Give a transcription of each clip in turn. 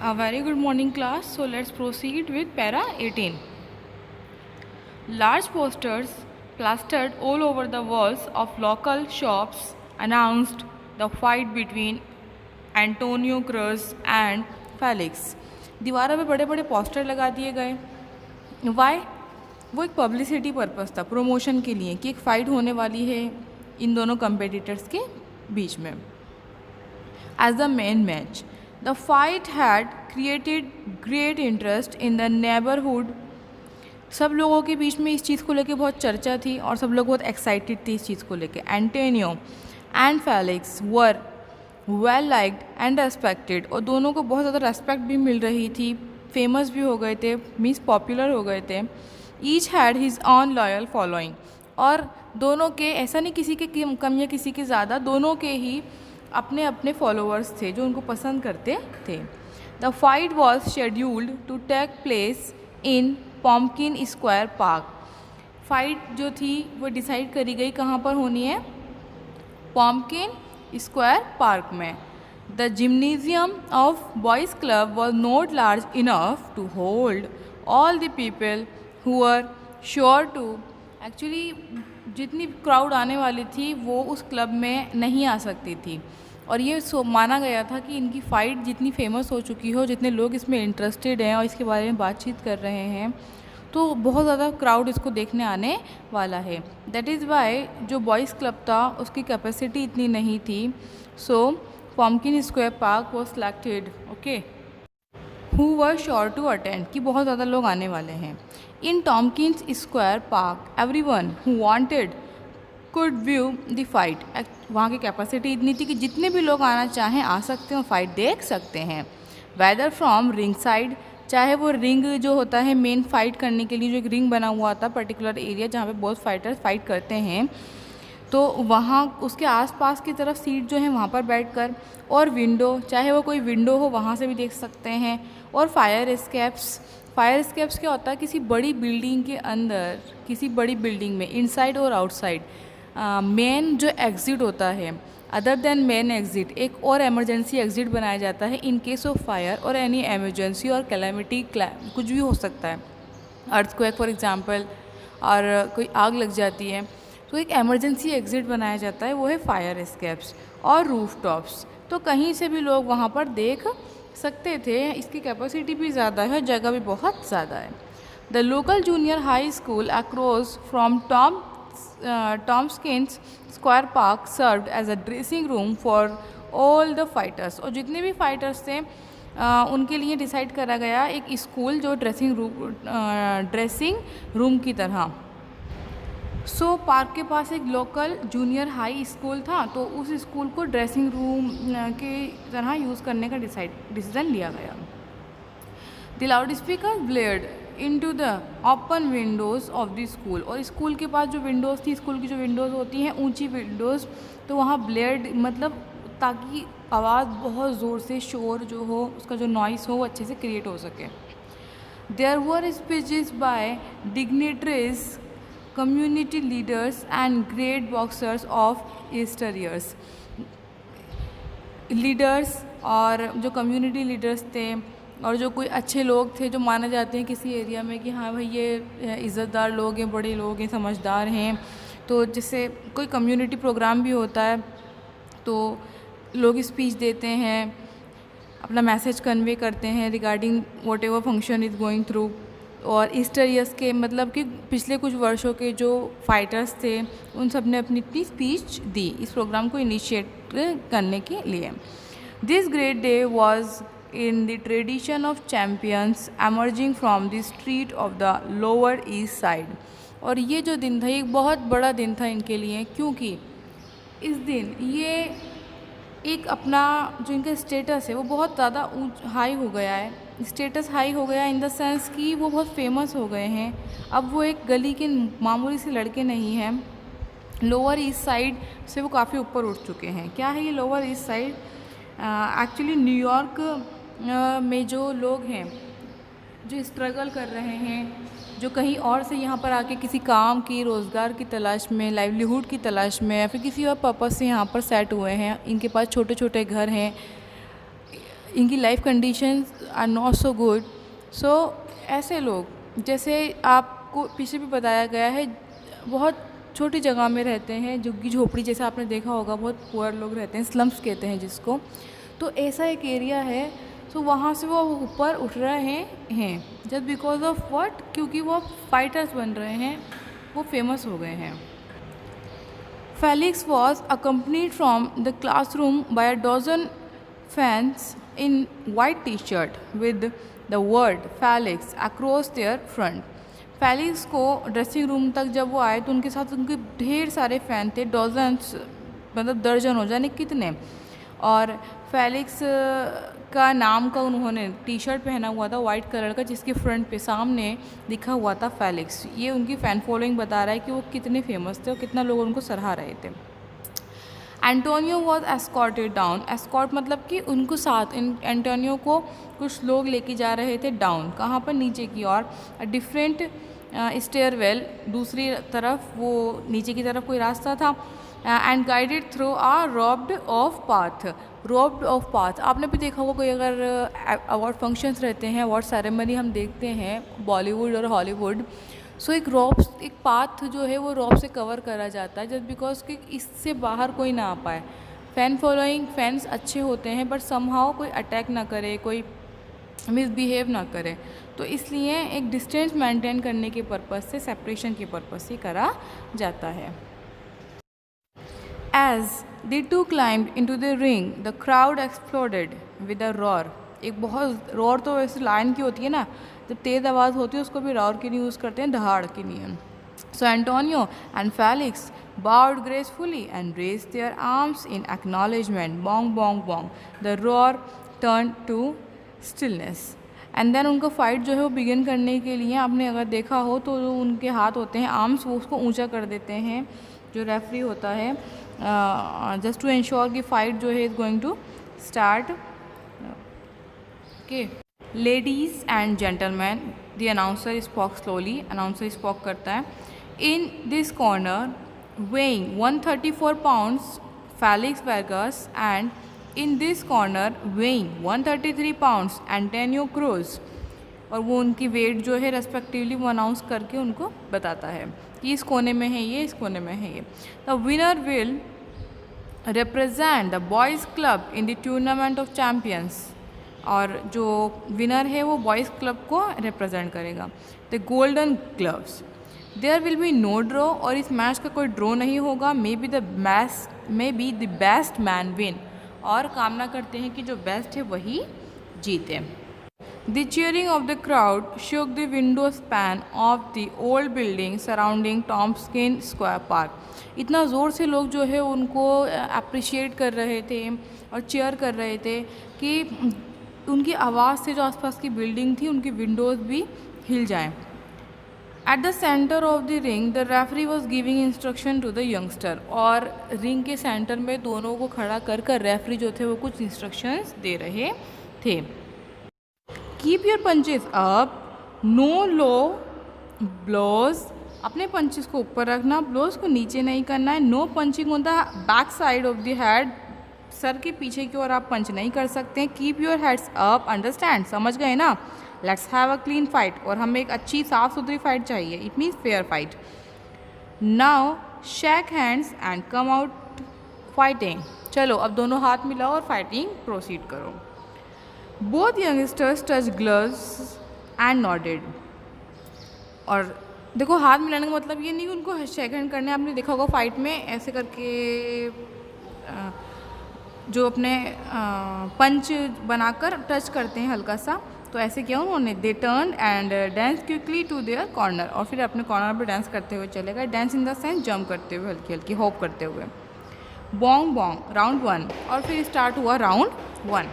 A very good morning class. So let's proceed with para 18. Large posters plastered all over the walls of local shops announced the fight between Antonio cruise and Felix. दीवारों पे बड़े बड़े poster लगा दिए गए। Y? वो एक publicity purpose था, प्रमोशन के लिए कि एक फ़ाइट होने वाली है इन दोनों कंपेटिटर्स के बीच में। As the main match the fight had created great interest in the neighbourhood. सब लोगों के बीच में इस चीज़ को लेकर बहुत चर्चा थी और सब लोग बहुत एक्साइटेड थे इस चीज़ को लेकर। Antonio and Felix were well liked and respected, और दोनों को बहुत ज़्यादा रेस्पेक्ट भी मिल रही थी, फेमस भी हो गए थे, मीन्स पॉपुलर हो गए थे। Each had his on loyal following, और दोनों के ऐसा नहीं किसी के कम या किसी के ज़्यादा, दोनों के ही अपने अपने फॉलोअर्स थे जो उनको पसंद करते थे। The fight was scheduled to take place in Pumpkin square Park. Fight जो थी वो डिसाइड करी गई कहाँ पर होनी है, पम्पकिन स्क्वायर पार्क में। The gymnasium of boys club was not large enough to hold all the people who are sure to. Actually जितनी क्राउड आने वाली थी वो उस क्लब में नहीं आ सकती थी, और ये माना गया था कि इनकी फ़ाइट जितनी फेमस हो चुकी हो, जितने लोग इसमें इंटरेस्टेड हैं और इसके बारे में बातचीत कर रहे हैं, तो बहुत ज़्यादा क्राउड इसको देखने आने वाला है। दैट इज़ वाई जो बॉयज़ क्लब था उसकी कैपेसिटी इतनी नहीं थी। So pumpkin square park was selected, okay, who were sure to attend, कि बहुत ज़्यादा लोग आने वाले हैं। In Tompkins Square Park everyone who wanted could view the fight. वहाँ की कैपेसिटी इतनी थी कि जितने भी लोग आना चाहें आ सकते हैं और फाइट देख सकते हैं। वेदर फ्रॉम रिंग साइड, चाहे वो रिंग जो होता है मेन फाइट करने के लिए जो एक रिंग बना हुआ था, पर्टिकुलर एरिया जहाँ पे बहुत फाइटर्स फाइट करते हैं, तो वहाँ उसके आसपास की तरफ सीट जो है वहाँ पर बैठकर, और विंडो, चाहे वो कोई विंडो हो वहाँ से भी देख सकते हैं। और फायर एस्केप्स, फायर एस्केप्स क्या होता है, किसी बड़ी बिल्डिंग के अंदर, किसी बड़ी बिल्डिंग में इनसाइड और आउटसाइड मेन जो एग्ज़िट होता है, अदर देन मेन एग्ज़िट एक और एमरजेंसी एग्ज़िट बनाया जाता है इन केस ऑफ फायर और एनी एमरजेंसी और कैलेमिटी, कुछ भी हो सकता है, अर्थक्वेक फॉर एग्जांपल, और कोई आग लग जाती है तो एक एमरजेंसी एग्ज़िट बनाया जाता है, वो है फायर एस्केप्स। और रूफ टॉप्स, तो कहीं से भी लोग वहाँ पर देख सकते थे। इसकी कैपेसिटी भी ज़्यादा है, जगह भी बहुत ज़्यादा है। The local junior high school across from Tompkins Square Park served as a dressing room for all the fighters, और जितने भी फाइटर्स थे उनके लिए डिसाइड करा गया एक स्कूल जो ड्रेसिंग रूम की तरह। सो पार्क के पास एक लोकल जूनियर हाई स्कूल था, तो उस स्कूल को ड्रेसिंग रूम के तरह यूज़ करने का डिसीजन लिया गया। The loud speaker blared into the open windows of the school, और स्कूल के पास जो विंडोज़ थी, स्कूल की जो विंडोज़ होती हैं ऊंची विंडोज़, तो वहाँ ब्लेयर्ड मतलब ताकि आवाज़ बहुत ज़ोर से, शोर जो हो उसका जो नॉइस हो वो अच्छे से क्रिएट हो सके। There were speeches by dignitaries, community leaders and great boxers of yesteryears. Leaders और जो कम्युनिटी लीडर्स थे और जो कोई अच्छे लोग थे जो माने जाते हैं किसी एरिया में कि हाँ भाई ये इज़्ज़तदार लोग हैं, बड़े लोग हैं, समझदार हैं, तो जैसे कोई कम्युनिटी प्रोग्राम भी होता है तो लोग स्पीच देते हैं, अपना मैसेज कन्वे करते हैं regarding what ever function is going through. और ईस्टर ईयर्स के मतलब कि पिछले कुछ वर्षों के जो फाइटर्स थे उन सब ने अपनी अपनी स्पीच दी इस प्रोग्राम को इनिशिएट करने के लिए। This great day was in the tradition of champions emerging from the street of the lower east side। और ये जो दिन था एक बहुत बड़ा दिन था इनके लिए, क्योंकि इस दिन ये एक अपना जो इनका स्टेटस है वो बहुत ज़्यादा हाई हो गया है, स्टेटस हाई हो गया इन द सेंस कि वो बहुत फेमस हो गए हैं। अब वो एक गली के मामूली से लड़के नहीं हैं, लोअर ईस्ट साइड से वो काफ़ी ऊपर उठ चुके हैं। क्या है ये lower east side? Actually New York में जो लोग हैं जो स्ट्रगल कर रहे हैं, जो कहीं और से यहाँ पर आके किसी काम की, रोज़गार की तलाश में, लाइवलीहुड की तलाश में या फिर किसी और पर्पज़ से यहाँ पर सेट हुए हैं, इनके पास छोटे छोटे घर हैं, इनकी life conditions are not so good. So ऐसे लोग, जैसे आपको पीछे भी बताया गया है, बहुत छोटी जगह में रहते हैं, झुग्गी झोपड़ी जैसा आपने देखा होगा, बहुत पुअर लोग रहते हैं, स्लम्स कहते हैं जिसको। तो ऐसा एक एरिया है। सो वहाँ से वो ऊपर उठ रहे हैं जस्ट बिकॉज ऑफ व्हाट, क्योंकि वो फाइटर्स बन रहे हैं, वो फेमस हो गए हैं। Felix was accompanied from the classroom by a dozen fans in white t-shirt with the word Felix across their front. Felix को ड्रेसिंग रूम तक जब वो आए तो उनके साथ उनके ढेर सारे फ़ैन थे, डॉजन्स मतलब दर्जन हो जाने कितने। और फेलिक्स का नाम का उन्होंने टी शर्ट पहना हुआ था वाइट कलर का, जिसके फ्रंट पे सामने लिखा हुआ था फेलिक्स। ये उनकी फ़ैन फॉलोइंग बता रहा है कि वो कितने फेमस थे और कितना लोग उनको सराहा रहे थे। Antonio was escorted down. Escort मतलब कि उनको साथ, एंटोनियो को कुछ लोग लेके जा रहे थे डाउन, कहाँ पर, नीचे की ओर। डिफरेंट स्टेयरवेल, दूसरी तरफ वो नीचे की तरफ कोई रास्ता था। And guided through a roped off path. Roped off path आपने भी देखा होगा, कोई अगर अवार्ड फंक्शंस रहते हैं, अवार्ड सेरेमनी हम देखते हैं बॉलीवुड और हॉलीवुड, सो एक पाथ जो है वो रॉब से कवर करा जाता है, जस्ट बिकॉज कि इससे बाहर कोई ना आ पाए। फ़ैन फॉलोइंग, फैंस अच्छे होते हैं बट समहाउ कोई अटैक ना करे, कोई मिसबिहेव ना करे, तो इसलिए एक डिस्टेंस मेंटेन करने के पर्पज़ से, सेपरेशन के पर्पज़ से करा जाता है। As the two climbed into the ring, the crowd exploded with a roar. एक बहुत रोर तो वैसे लाइन की होती है ना, जब तेज़ आवाज़ होती है उसको भी रोर की नहीं यूज़ करते हैं, दहाड़ की नहीं। So Antonio and Felix bowed gracefully and raised their arms in acknowledgement. Bong bong bong. The roar turned to stillness. And then उनका फाइट जो है वो बिगिन करने के लिए, आपने अगर देखा हो तो जो उनके हाथ होते हैं आर्म्स, वो उसको ऊंचा कर देते हैं जो रेफरी होता है, जस्ट टू इंश्योर कि फाइट जो है is going to start. Okay, ladies and gentleman, the announcer spoke slowly. Announcer spoke करता है, in this corner weighing 134 pounds Felix Vargas, and in this corner weighing 133 pounds Antonio Cruz. और वो उनकी wait जो है respectively वो announce करके उनको बताता है कि इस कोने में है ये, इस कोने में है ये। The winner will represent the boys club in the tournament of champions. और जो विनर है वो बॉयज़ क्लब को रिप्रेजेंट करेगा। The golden gloves, there will be no draw, और इस मैच का कोई ड्रॉ नहीं होगा। May be the best man win, और कामना करते हैं कि जो बेस्ट है वही जीते। The cheering of the crowd shook the window span of the old building surrounding Tompkin Square Park. इतना ज़ोर से लोग जो है उनको अप्रिशिएट कर रहे थे और चेयर कर रहे थे कि उनकी आवाज़ से जो आसपास की बिल्डिंग थी उनकी विंडोज़ भी हिल जाएं। At the centre of the ring the referee was giving instruction to the youngster. और रिंग के सेंटर में दोनों को खड़ा कर कर रेफरी जो थे वो कुछ इंस्ट्रक्शंस दे रहे थे। Keep your punches up, no low blows. अपने पंचेस को ऊपर रखना, ब्लोज को नीचे नहीं करना है। No punching on the back side of the head, सर के पीछे की ओर आप पंच नहीं कर सकते। Keep your heads up, understand, समझ गए ना। Let's have a clean fight, और हमें एक अच्छी साफ़ सुथरी फाइट चाहिए, it means fair fight. Now shake hands and come out fighting. चलो अब दोनों हाथ मिलाओ और फाइटिंग प्रोसीड करो। Both youngsters touch gloves and nodded. और देखो हाथ मिलाने का मतलब ये नहीं कि उनको शेक हैंड करने, आपने देखा होगा फाइट में ऐसे करके जो अपने पंच बनाकर टच करते हैं हल्का सा, तो ऐसे किया उन्होंने। They turn and dance quickly to their corner, और फिर अपने कॉर्नर पर डांस करते हुए चले गए। Dance in the sense jump करते हुए, हल्की हल्की हॉप करते हुए। बॉन्ग बॉन्ग, राउंड 1, और फिर स्टार्ट हुआ round 1।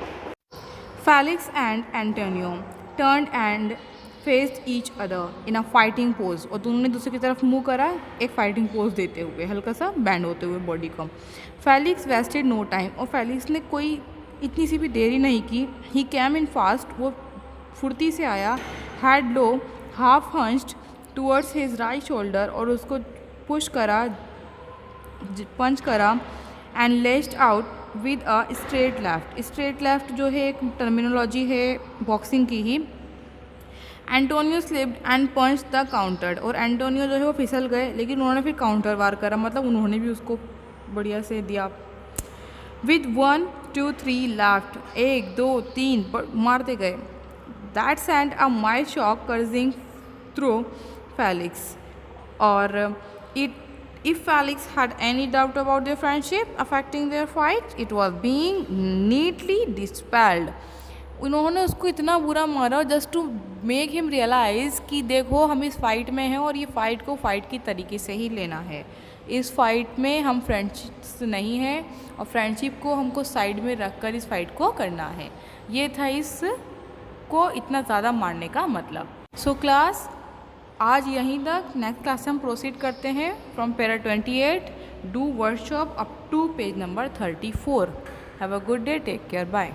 Felix and Antonio turn and faced each other in a fighting pose, और दोनों ने दूसरे की तरफ मुँह करा एक फाइटिंग पोज देते हुए, हल्का सा बैंड होते हुए बॉडी को। फेलिक्स वेस्टेड नो टाइम, और फेलिक्स ने कोई इतनी सी भी देरी नहीं की। ही कैम इन फास्ट, वो फुर्ती से आया। Head low half hunched towards his right shoulder, और उसको पुश करा, पंच करा। And lashed out with a straight left. Straight left जो है एक टर्मिनोलॉजी है बॉक्सिंग की ही। Antonio slipped and punch the counter, और एंटोनियो जो है वो फिसल गए लेकिन उन्होंने फिर काउंटर वार करा, मतलब उन्होंने भी उसको बढ़िया से दिया। विद 1 2 3 लेफ्ट, 1 2 3 मारते गए। That send a mild shock surging through Felix, और it if Felix had any doubt about their friendship affecting their fight, it was being neatly dispelled। उन्होंने उसको इतना बुरा मारा just to make him realise कि देखो हम इस फाइट में हैं और ये फाइट को फाइट की तरीके से ही लेना है। इस फाइट में हम फ्रेंड्स नहीं हैं और फ्रेंडशिप को हमको साइड में रख कर इस फाइट को करना है। ये था इस को इतना ज़्यादा मारने का मतलब। सो क्लास आज यहीं तक। नेक्स्ट क्लास से हम प्रोसीड करते हैं from para 28, do workshop up to page number 34। Have a good day, take care, bye.